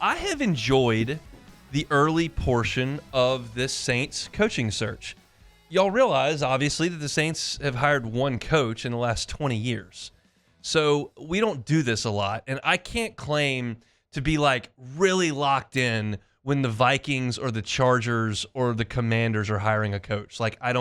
I have enjoyed the early portion of this Saints coaching search. Y'all realize, obviously, that the Saints have hired one coach in the last 20 years. So we don't do this a lot, and I can't claim to be like really locked in when the Vikings or the Chargers or the Commanders are hiring a coach. Like I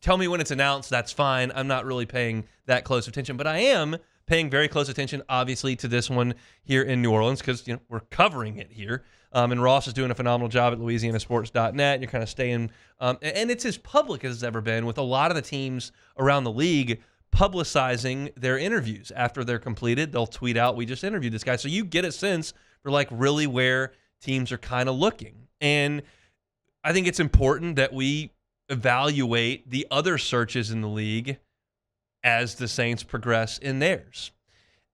tell me when it's announced, that's fine. I'm not really paying that close attention, but I am paying very close attention, obviously, to this one here in New Orleans because we're covering it here. And Ross is doing a phenomenal job at LouisianaSports.net. You're kind of staying, and it's as public as it's ever been with a lot of the teams around the league publicizing their interviews after they're completed. They'll tweet out, "We just interviewed this guy," so you get a sense for like really where teams are kind of looking. And I think it's important that we evaluate the other searches in the league as the Saints progress in theirs.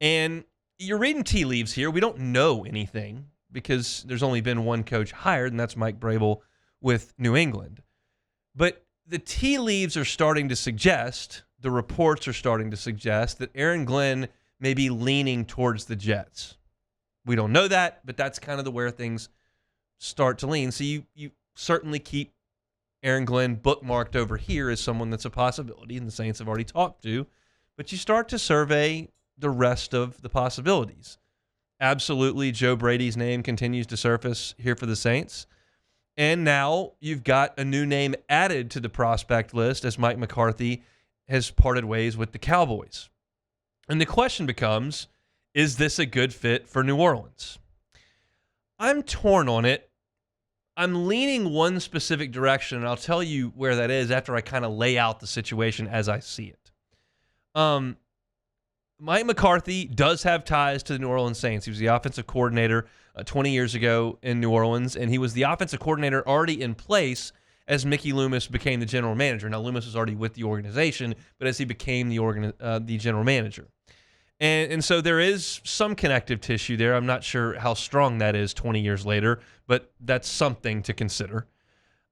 And you're reading tea leaves here. We don't know anything because there's only been one coach hired, and that's Mike Vrabel with New England. But the tea leaves are starting to suggest, the reports are starting to suggest, that Aaron Glenn may be leaning towards the Jets. We don't know that, but that's kind of where things start to lean. So you certainly keep Aaron Glenn bookmarked over here as someone that's a possibility, and the Saints have already talked to, but you start to survey the rest of the possibilities. Absolutely, Joe Brady's name continues to surface here for the Saints. And now you've got a new name added to the prospect list as Mike McCarthy has parted ways with the Cowboys. And the question becomes, is this a good fit for New Orleans? I'm torn on it. I'm leaning one specific direction, and I'll tell you where that is after I kind of lay out the situation as I see it. Mike McCarthy does have ties to the New Orleans Saints. He was the offensive coordinator 20 years ago in New Orleans, and he was the offensive coordinator already in place as Mickey Loomis became the general manager. Now, Loomis was already with the organization, but as he became the general manager. And so there is some connective tissue there. I'm not sure how strong that is 20 years later, but that's something to consider.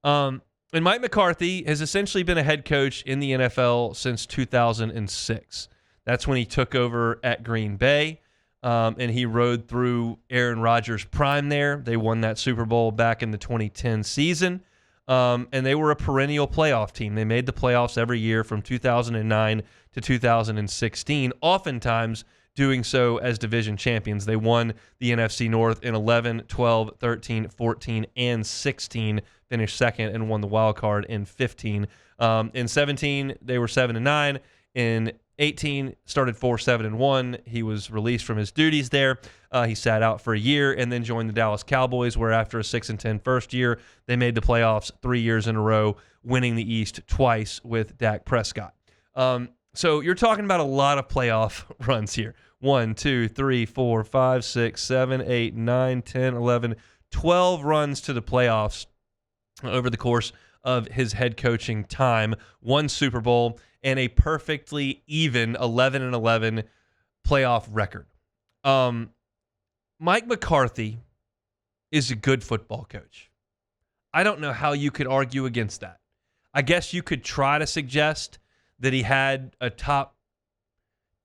And Mike McCarthy has essentially been a head coach in the NFL since 2006. That's when he took over at Green Bay, and he rode through Aaron Rodgers' prime there. They won that Super Bowl back in the 2010 season, and they were a perennial playoff team. They made the playoffs every year from 2009 to 2016, oftentimes doing so as division champions. They won the NFC North in 11, 12, 13, 14, and 16, finished second, and won the wild card in 15. In 17, they were 7-9. In 18, started 4-7-1. He was released from his duties there. He sat out for a year and then joined the Dallas Cowboys, where after a 6-10 first year, they made the playoffs 3 years in a row, winning the East twice with Dak Prescott. So you're talking about a lot of playoff runs here. 1, 2, 3, 4, 5, 6, 7, 8, 9, 10, 11, 12 runs to the playoffs over the course of his head coaching time. One Super Bowl and a perfectly even 11-11 playoff record. Mike McCarthy is a good football coach. I don't know how you could argue against that. I guess you could try to suggest that he had a top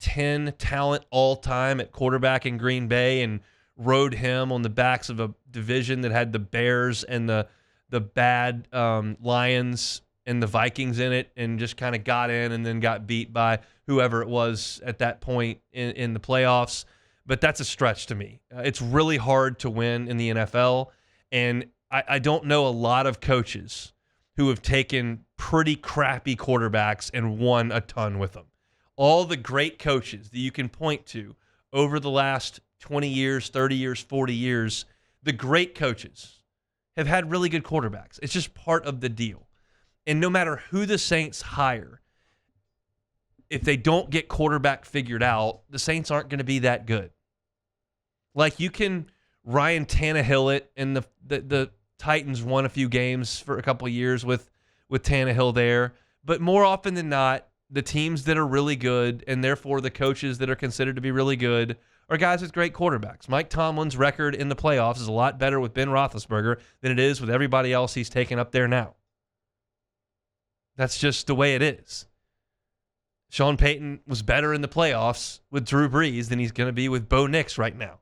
10 talent all-time at quarterback in Green Bay and rode him on the backs of a division that had the Bears and the bad Lions and the Vikings in it, and just kind of got in and then got beat by whoever it was at that point in the playoffs. But that's a stretch to me. It's really hard to win in the NFL, and I don't know a lot of coaches who have taken pretty crappy quarterbacks and won a ton with them. All the great coaches that you can point to over the last 20 years, 30 years, 40 years, the great coaches have had really good quarterbacks. It's just part of the deal. And no matter who the Saints hire, if they don't get quarterback figured out, the Saints aren't going to be that good. Like, you can Ryan Tannehill it, and the Titans won a few games for a couple of years with Tannehill there. But more often than not, the teams that are really good, and therefore the coaches that are considered to be really good, are guys with great quarterbacks. Mike Tomlin's record in the playoffs is a lot better with Ben Roethlisberger than it is with everybody else he's taken up there now. That's just the way it is. Sean Payton was better in the playoffs with Drew Brees than he's going to be with Bo Nix right now.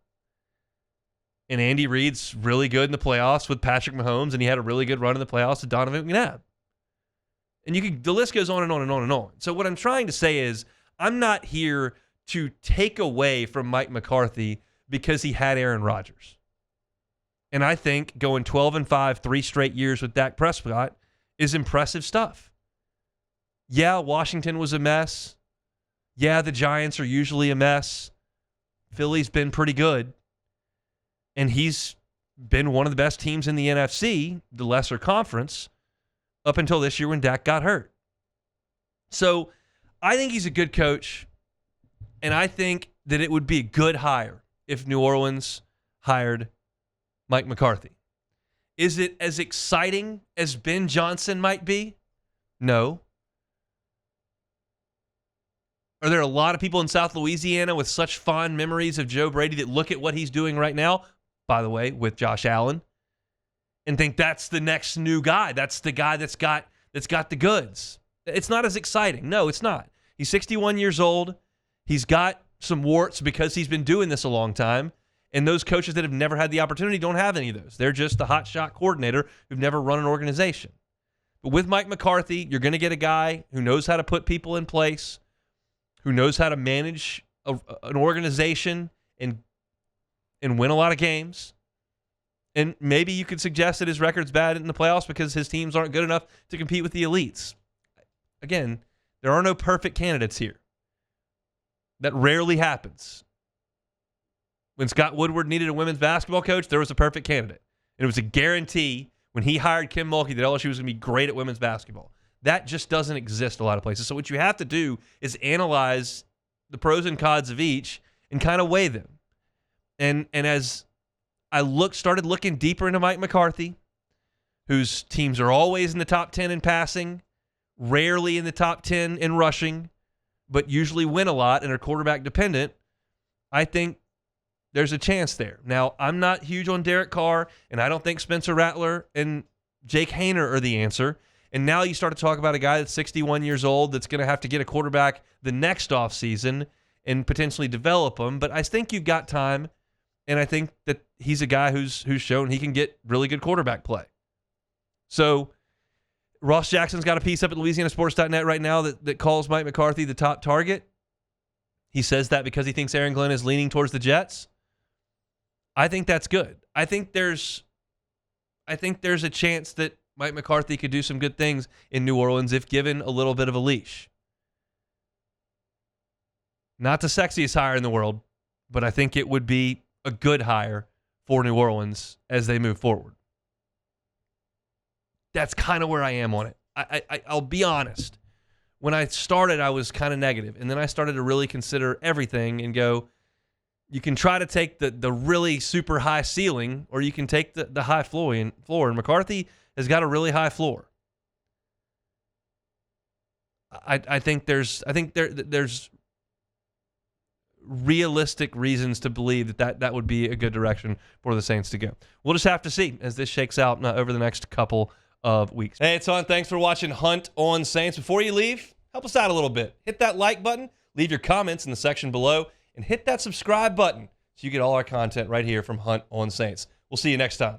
And Andy Reid's really good in the playoffs with Patrick Mahomes, and he had a really good run in the playoffs with Donovan McNabb. And the list goes on and on and on and on. So what I'm trying to say is I'm not here to take away from Mike McCarthy because he had Aaron Rodgers. And I think going 12-5, 3 straight years with Dak Prescott is impressive stuff. Yeah, Washington was a mess. Yeah, the Giants are usually a mess. Philly's been pretty good. And he's been one of the best teams in the NFC, the lesser conference, up until this year when Dak got hurt. So I think he's a good coach, and I think that it would be a good hire if New Orleans hired Mike McCarthy. Is it as exciting as Ben Johnson might be? No. Are there a lot of people in South Louisiana with such fond memories of Joe Brady that look at what he's doing right now, by the way, with Josh Allen, and think that's the next new guy? That's the guy that's got the goods. It's not as exciting. No, it's not. He's 61 years old. He's got some warts because he's been doing this a long time. And those coaches that have never had the opportunity don't have any of those. They're just the hotshot coordinator who've never run an organization. But with Mike McCarthy, you're going to get a guy who knows how to put people in place, who knows how to manage an organization and win a lot of games. And maybe you could suggest that his record's bad in the playoffs because his teams aren't good enough to compete with the elites. Again, there are no perfect candidates here. That rarely happens. When Scott Woodward needed a women's basketball coach, there was a perfect candidate. And it was a guarantee when he hired Kim Mulkey that LSU was going to be great at women's basketball. That just doesn't exist a lot of places. So what you have to do is analyze the pros and cons of each and kind of weigh them. And as I started looking deeper into Mike McCarthy, whose teams are always in the top 10 in passing, rarely in the top 10 in rushing, but usually win a lot and are quarterback dependent, I think there's a chance there. Now, I'm not huge on Derek Carr, and I don't think Spencer Rattler and Jake Haener are the answer. And now you start to talk about a guy that's 61 years old that's going to have to get a quarterback the next offseason and potentially develop him. But I think you've got time, and I think that he's a guy who's shown he can get really good quarterback play. So Ross Jackson's got a piece up at LouisianaSports.net right now that calls Mike McCarthy the top target. He says that because he thinks Aaron Glenn is leaning towards the Jets. I think that's good. I think there's a chance that Mike McCarthy could do some good things in New Orleans if given a little bit of a leash. Not the sexiest hire in the world, but I think it would be a good hire for New Orleans as they move forward. That's kind of where I am on it. I'll be honest. When I started, I was kind of negative, and then I started to really consider everything and go, you can try to take the really super high ceiling, or you can take the high floor. And McCarthy has got a really high floor. I think there's realistic reasons to believe that would be a good direction for the Saints to go. We'll just have to see as this shakes out over the next couple of weeks. Hey, it's on. Thanks for watching Hunt on Saints. Before you leave, help us out a little bit. Hit that like button, leave your comments in the section below, and hit that subscribe button so you get all our content right here from Hunt on Saints. We'll see you next time.